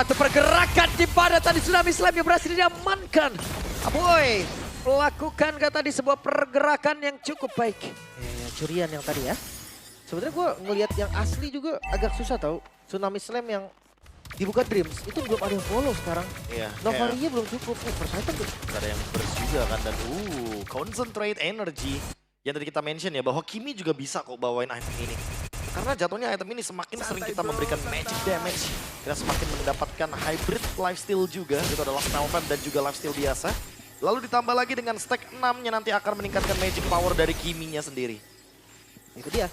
Satu pergerakan di pada tadi Tsunami Slam yang berhasil diamankan. Aboy melakukan tadi sebuah pergerakan yang cukup baik. Curian yang tadi ya. Sebenarnya gue ngelihat yang asli juga agak susah tau. Tsunami Slam yang dibuka Dreams itu belum ada yang follow sekarang. Iya. Novaria belum cukup. First item tuh. Gak ada yang burst juga kan dan concentrate energy. Yang tadi kita mention ya bahwa Kimi juga bisa kok bawain item ini. Karena jatuhnya item ini semakin sering kita memberikan magic damage. Kita semakin mendapatkan hybrid lifesteal juga. Itu adalah spellfam dan juga lifesteal biasa. Lalu ditambah lagi dengan stack 6-nya nanti akan meningkatkan magic power dari Kimi-nya sendiri. Itu dia.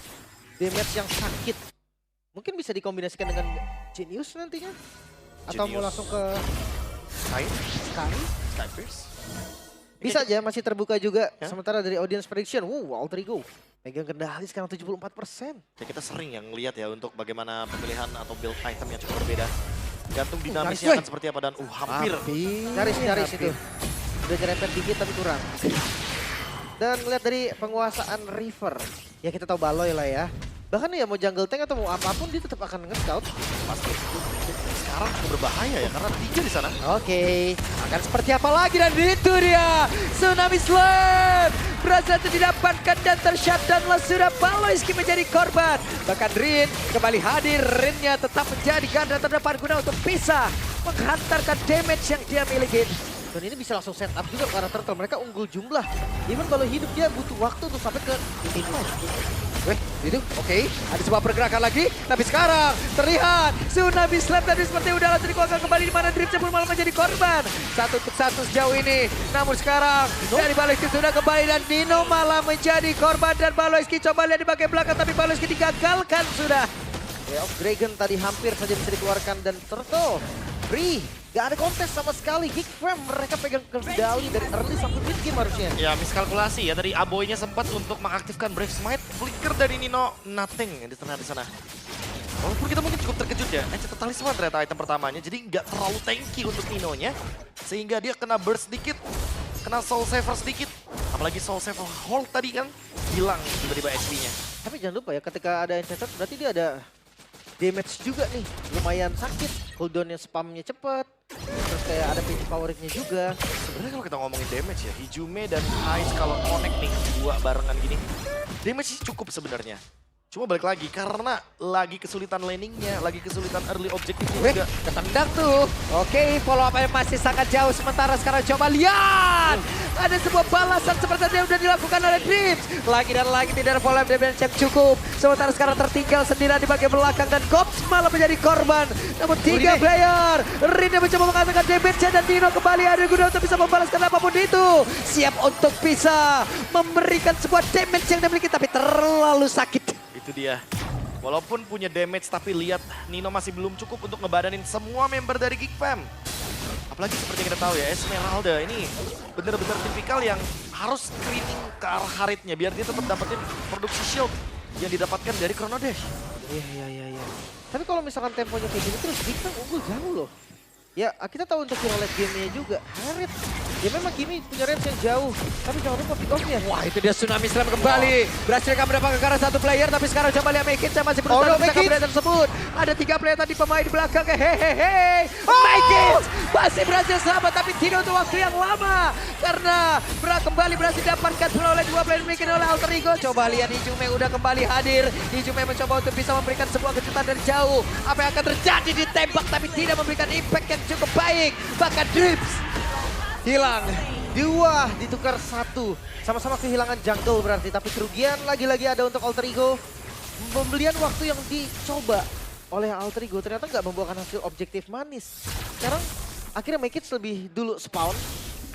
Damage yang sakit. Mungkin bisa dikombinasikan dengan Genius nantinya. Atau mau Genius. langsung ke Sky Pierce. Bisa aja masih terbuka juga. Ya. Sementara dari audience prediction, Alter Ego pegang kendali sekarang 74%. Ya kita sering yang lihat ya untuk bagaimana pemilihan atau build item yang cukup berbeda. Gantung dinamisnya akan seperti apa dan hampir. Nyaris itu. Udah nyerempet dikit tapi kurang. Dan lihat dari penguasaan River. Ya kita tahu Baloy lah ya. Bahkan ya mau jungle tank atau mau apapun dia tetap akan nge-scout. Pasti. Sekarang cukup berbahaya ya karena 3 di sana. Oke, akan seperti apa lagi dan itu dia Tsunami Slam berhasil didapatkan dan tershutdown sudah Baloyski menjadi korban. Bahkan Rin kembali hadir, Rinnya tetap menjadi garda terdepan guna untuk bisa menghantarkan damage yang dia miliki. Dan ini bisa langsung set up juga karena Turtle mereka unggul jumlah. Even kalau hidup dia butuh waktu untuk sampai ke titik. Itu oke. Ada sebuah pergerakan lagi, tapi sekarang terlihat Tsunami Slam tadi seperti udah langsung dikuatkan kembali di mana Dream pun malah menjadi korban. 1-1 sejauh ini. Namun sekarang dari Baloyski sudah kembali dan Nino malah menjadi korban dan Baloyski coba lihat di bagian belakang tapi Baloyski digagalkan sudah. Way of Dragon tadi hampir saja bisa dikeluarkan dan Turtle free. Gak ada kontes sama sekali. Geek Fam mereka pegang kendali dari early sampai mid game harusnya. Ya miskalkulasi ya dari Aboynya sempat untuk mengaktifkan Brave Smite. Flicker dari Nino, nothing di tengah di sana. Walaupun kita mungkin cukup terkejut ya. Enchanted Talisman ternyata item pertamanya. Jadi nggak terlalu tanky untuk Nino-nya. Sehingga dia kena burst sedikit. Kena Soul Saver sedikit. Apalagi Soul Saver hold tadi kan hilang tiba-tiba HP-nya. Tapi jangan lupa ya ketika ada Enchanted berarti dia ada damage juga nih. Lumayan sakit. Cooldown-nya spamnya cepat. Terus kayak ada pinch power-nya juga. Sebenarnya kalau kita ngomongin damage ya, Hijume dan Ice kalau connect nih dua barengan gini, damage sih cukup sebenarnya. Cuma balik lagi karena lagi kesulitan laningnya, lagi kesulitan early objektifnya juga. Ketendang tuh. Oke, follow up-nya masih sangat jauh. Sementara sekarang coba lihat. Ada sebuah balasan seperti yang sudah dilakukan oleh Dreams. Lagi dan lagi tidak ada follow up damage yang cukup. Sementara sekarang tertinggal sendirian di bagian belakang dan Gops malah menjadi korban. Namun 3 player. Rin yang mencoba mengatakan damage dan Dino kembali ada guna untuk bisa membalaskan apapun itu. Siap untuk bisa memberikan sebuah damage yang dimiliki tapi terlalu sakit. Itu dia. Walaupun punya damage tapi lihat Nino masih belum cukup untuk ngebadanin semua member dari Geek Fam. Apalagi seperti yang kita tahu ya, Esmeralda ini bener-bener tipikal yang harus screening ke arah Haritnya biar dia tetap dapetin produksi shield yang didapatkan dari Chrono Dash. Iya. Tapi kalau misalkan temponya kayak gini terus Geek Fam unggul jauh loh. Ya kita tahu untuk hero late game-nya juga. Harit. Ya memang Kimi punya range yang jauh. Tapi jangan lupa pick off-nya. Wah itu dia Tsunami Slam kembali. Berhasil kan mendapatkan karena 1 player. Tapi sekarang coba lihat Make It. Saya masih berusaha untuk menangkap player tersebut. Ada 3 player tadi pemain di belakang. Hehehe. Make It. Masih berhasil selamat. Tapi tidak untuk waktu yang lama. Karena kembali berhasil dapatkan oleh 2 player dimiliki oleh Alter Ego. Coba lihat Hijume udah kembali hadir. Hijume mencoba untuk bisa memberikan sebuah kejutan dari jauh. Apa yang akan terjadi ditembak tapi tidak memberikan impact yang cukup baik. Bahkan Drips hilang. 2 ditukar 1. Sama-sama kehilangan jungle berarti. Tapi kerugian lagi-lagi ada untuk Alter Ego. Pembelian waktu yang dicoba oleh Alter Ego ternyata nggak membuahkan hasil objektif manis. Sekarang akhirnya Make It lebih dulu spawn.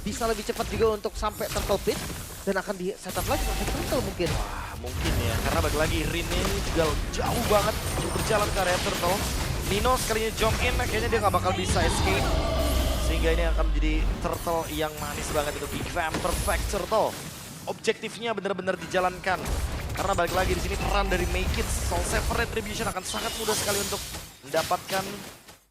Bisa lebih cepat juga untuk sampai Turtle Pit. Dan akan di setup lagi pakai Turtle mungkin. Wah mungkin ya, karena balik lagi Rin ini juga jauh banget berjalan ke area Turtle. Nino sekalinya jump in, kayaknya dia nggak bakal bisa escape. Sehingga ini akan menjadi Turtle yang manis banget untuk Geek Fam. Perfect Turtle. Objektifnya benar-benar dijalankan. Karena balik lagi di sini peran dari Make It, Soul Saver Retribution akan sangat mudah sekali untuk mendapatkan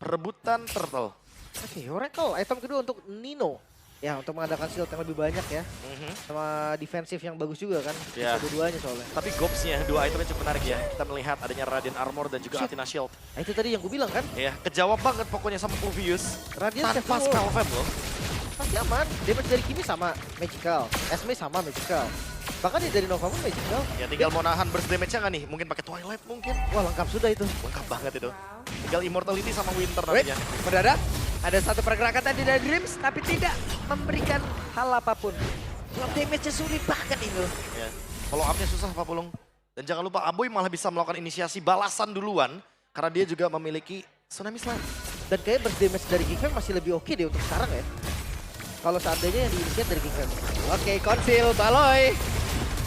perebutan Turtle. Oke, Oracle item kedua untuk Nino. Ya untuk mengadakan shield yang lebih banyak ya. Sama defensif yang bagus juga kan. Ya. Bisa dua-duanya soalnya. Tapi Gobs-nya, dua itemnya cukup menarik ya. Kita melihat adanya Radiant Armor dan juga Athena Shield. Nah itu tadi yang gue bilang kan. Ya, kejawab banget pokoknya sama Fulvius. Radiant Tanpa Seven spell fam loh. pasti aman. Damage dari Kimi sama Magical. Esme sama Magical. Bahkan dari Nova pun Magical. Ya tinggal mau nahan burst damage-nya nggak nih? Mungkin pakai Twilight mungkin. Wah lengkap sudah itu. Lengkap banget itu. Tinggal Immortality sama Winter Wait, nantinya. mendadak ada satu pergerakan tadi dari Dreams, tapi tidak memberikan hal apapun. Damage-nya sulit banget itu. Ya. Follow up-nya susah Pak Pulung. Dan jangan lupa Aboy malah bisa melakukan inisiasi balasan duluan. Karena dia juga memiliki Tsunami Slam. Dan kayak burst damage dari Geekfam masih lebih oke deh untuk sekarang ya. Kalau seandainya yang diinisiat dari Geekfam. Oke, Konsil, Baloy.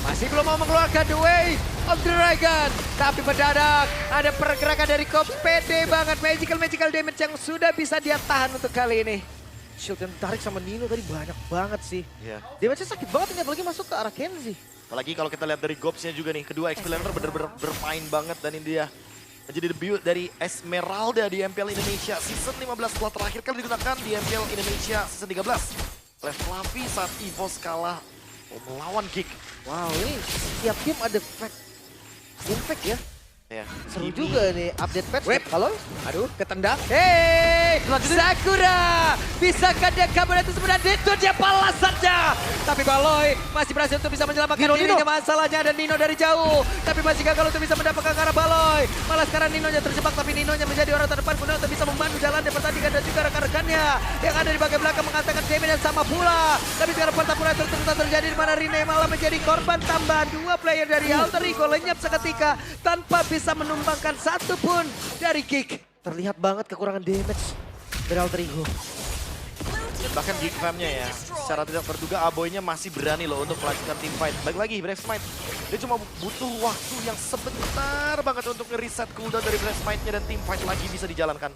Masih belum mau mengeluarkan The Way of the Dragon. Tapi mendadak ada pergerakan dari Cops. Pede banget. Magical damage yang sudah bisa dia tahan untuk kali ini. Shield yang ditarik sama Nino tadi banyak banget sih. Ya. Damage-nya sakit banget ini apalagi masuk ke arah Kenzie. Apalagi kalau kita lihat dari Gobs-nya juga nih. Kedua XP laner bener-bener bermain banget. Dan ini dia menjadi debut dari Esmeralda di MPL Indonesia season 15 setelah terakhir kali digunakan di MPL Indonesia season 13. Oleh Fluffy saat EVOS kalah melawan Geek. Wow ini setiap game ada impact ya. Ya. Seru Kimi. juga nih update patch. Wait. Kalau Aduh, ketendang. Hei, Sakura! Bisakah dia kabur itu sebenarnya? Itu dia balasannya. Tapi Baloy masih berhasil untuk bisa menyelamatkan Nino. dirinya. Masalahnya ada Nino dari jauh. Tapi masih gagal untuk bisa mendapatkan ke arah Baloy. Malah sekarang Ninonya terjebak, tapi Ninonya menjadi orang terdepan guna untuk bisa membantu jalan di pertandingan dan juga rekan-rekannya yang ada di bagian belakang mengatakan damage yang sama pula. Tapi sekarang pertempuran terus terjadi di mana Rine malah menjadi korban tambahan. Dua player dari Alter Ego lenyap seketika tanpa bisa menumbangkan satu pun dari Geek. terlihat banget kekurangan damage dari Alter Ego. Dan bahkan Geek Fam-nya ya, secara tidak terduga Aboy-nya masih berani loh untuk melanjutkan team fight. Balik lagi Brave Smite, dia cuma butuh waktu yang sebentar banget untuk nge-reset cooldown dari Brave Smite-nya dan team fight lagi bisa dijalankan.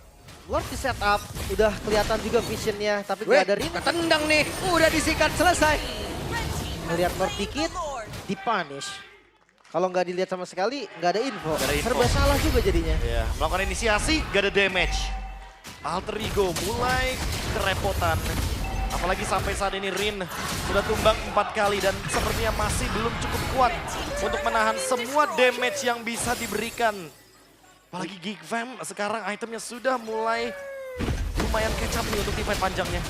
Lord di setup, udah kelihatan juga visionnya, tapi Weh, gak ada Rina. ketendang nih, udah disikat selesai. Ngeliat Lord dikit, dipunish. Kalau nggak dilihat sama sekali, nggak ada info. Nggak ada info. Serba salah juga jadinya. Ya, melakukan inisiasi, gak ada damage. Alter Ego mulai kerepotan. Apalagi sampai saat ini Rin sudah tumbang 4 kali dan sepertinya masih belum cukup kuat untuk menahan semua damage yang bisa diberikan. Apalagi Geek Fam sekarang itemnya sudah mulai lumayan kecap nih untuk fight panjangnya.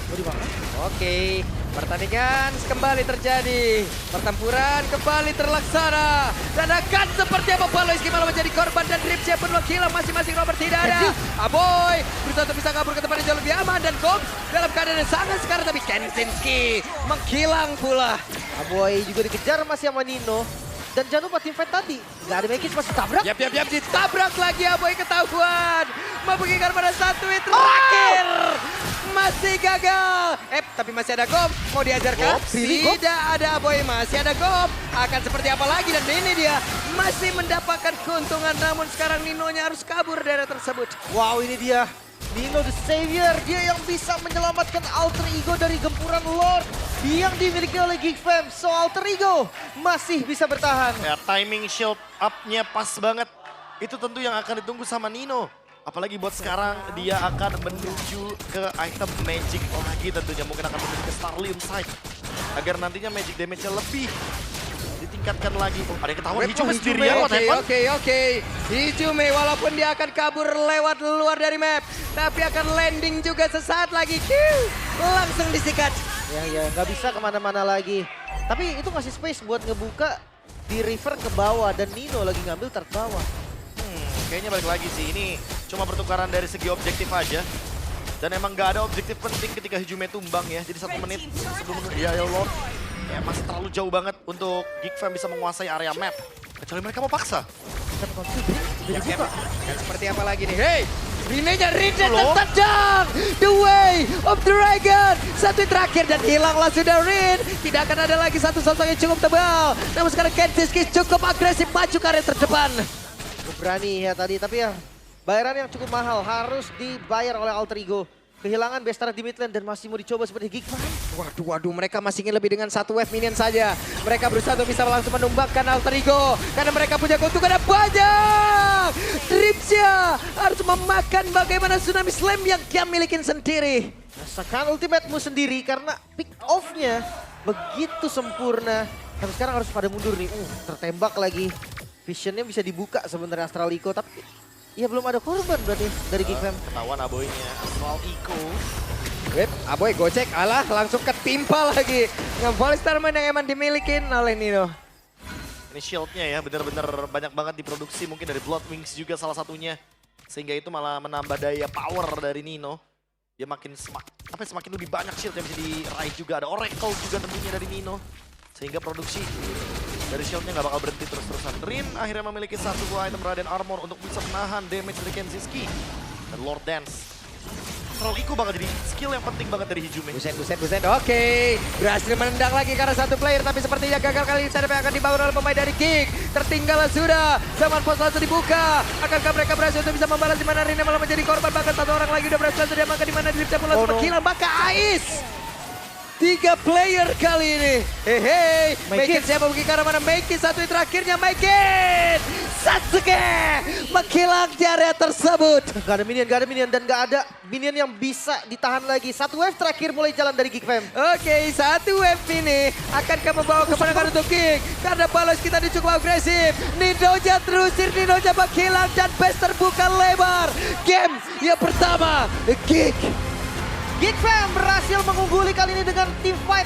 Oke, pertandingan kembali terjadi. Pertempuran kembali terlaksana. Dan akan seperti apa Baloy malah menjadi korban dan Ripsia pun menghilang masing-masing Robert tidak ada. Aboy berusaha untuk bisa kabur ke tempat yang jauh lebih aman dan Gob dalam keadaan yang sangat sekarang tapi Kensinski menghilang pula. Aboy juga dikejar masih sama Nino. Dan jangan lupa tim fight tadi, nggak ada Megis masih tabrak. Yap, ditabrak lagi Aboy ketahuan. Membagikan pada satu hit terakhir. Masih gagal. Tapi masih ada Gob. Mau diajarkan? Gob? Really, Gob? Tidak ada Aboy, masih ada Gob. Akan seperti apa lagi dan ini dia masih mendapatkan keuntungan. Namun sekarang Ninonya harus kabur dari area tersebut. Wow ini dia, Nino the Savior. Dia yang bisa menyelamatkan Alter Ego dari gempuran Lord yang dimiliki oleh Geek Fam. So Alter Ego masih bisa bertahan. Ya, timing shield up-nya pas banget. Itu tentu yang akan ditunggu sama Nino. Apalagi buat sekarang dia akan menuju ke item magic lagi tentunya. Mungkin akan menuju ke Starlium Side. Agar nantinya magic damage-nya lebih ditingkatkan lagi. Oh, ada yang ketahuan Hijume sendirian, what happened? Oke. Hijume walaupun dia akan kabur lewat luar dari map. Tapi akan landing juga sesaat lagi. Langsung disikat. Ya, nggak bisa kemana-mana lagi. Tapi itu ngasih space buat ngebuka di river ke bawah. Dan Nino lagi ngambil third bawah. Kayaknya balik lagi sih, ini cuma pertukaran dari segi objektif aja. Dan emang gak ada objektif penting ketika Hijume tumbang ya. Jadi 1 menit sebelum dia ya Lord. Ya masih terlalu jauh banget untuk Geek Fam bisa menguasai area map. Kecuali mereka mau paksa. Udah dibuka. Dan seperti apa lagi nih? Hey! Rinenya Loh? tertendang! The Way of the Dragon! Satu terakhir dan hilanglah sudah Rin. Tidak akan ada lagi satu sosok yang cukup tebal. Namun sekarang Kensinski cukup agresif maju ke area terdepan. Berani ya tadi, tapi ya bayaran yang cukup mahal harus dibayar oleh Alter Ego. Kehilangan Bestara di mid lane dan masih mau dicoba seperti Geek Fam. Waduh, mereka masih ingin lebih dengan satu wave minion saja. Mereka berusaha untuk bisa langsung menumbangkan Alter Ego. Karena mereka punya keuntungan yang banyak. Ripsia harus memakan bagaimana Tsunami Slam yang dia milikin sendiri. Rasakan ultimate-mu sendiri karena pick off-nya begitu sempurna. Tapi sekarang harus pada mundur nih. Tertembak lagi. Vision-nya bisa dibuka sebenarnya Astral Eco, tapi ya belum ada korban berarti dari Geek Fam. Ketahuan aboynya Astral Eco. Wait, Aboy gocek, alah langsung ketimpa lagi. Nge-volley Starman yang emang dimilikin oleh Nino. Ini shieldnya ya bener-bener banyak banget diproduksi, mungkin dari Blood Wings juga salah satunya. Sehingga itu malah menambah daya power dari Nino. Dia makin semakin lebih banyak shield yang bisa diraih juga. Ada Oracle juga tentunya dari Nino. Sehingga produksi dari shieldnya nggak bakal berhenti terus-terusan. Rin akhirnya memiliki satu buah item Radiant Armor untuk bisa menahan damage dari Kenziski. Dan Lord Dance. Astral Eco bakal jadi skill yang penting banget dari Hijume. Buset. Oke, berhasil menendang lagi karena satu player, tapi sepertinya gagal kali ini. Setup yang akan dibangun oleh pemain dari Geek. Tertinggal sudah, zaman pos langsung dibuka. Akankah mereka berhasil untuk bisa membalas di mana Rina malah menjadi korban, bahkan satu orang lagi udah berhasil dia makan di mana di lift langsung menghilang, maka Ais. 3 player kali ini. Hehe, make it siapa mungkin karena mana make it satu terakhirnya make it. Sasuke menghilang di area tersebut. Gak ada minion dan gak ada minion yang bisa ditahan lagi. Satu wave terakhir mulai jalan dari Geek Fam. Oke, satu wave ini akankah membawa kemenangan untuk Geek? Karena balas kita cukup agresif. Ninoja terusir, Ninoja menghilang dan base terbuka lebar. Game yang pertama, Geek. Geek Fam berhasil mengungguli kali ini dengan team fight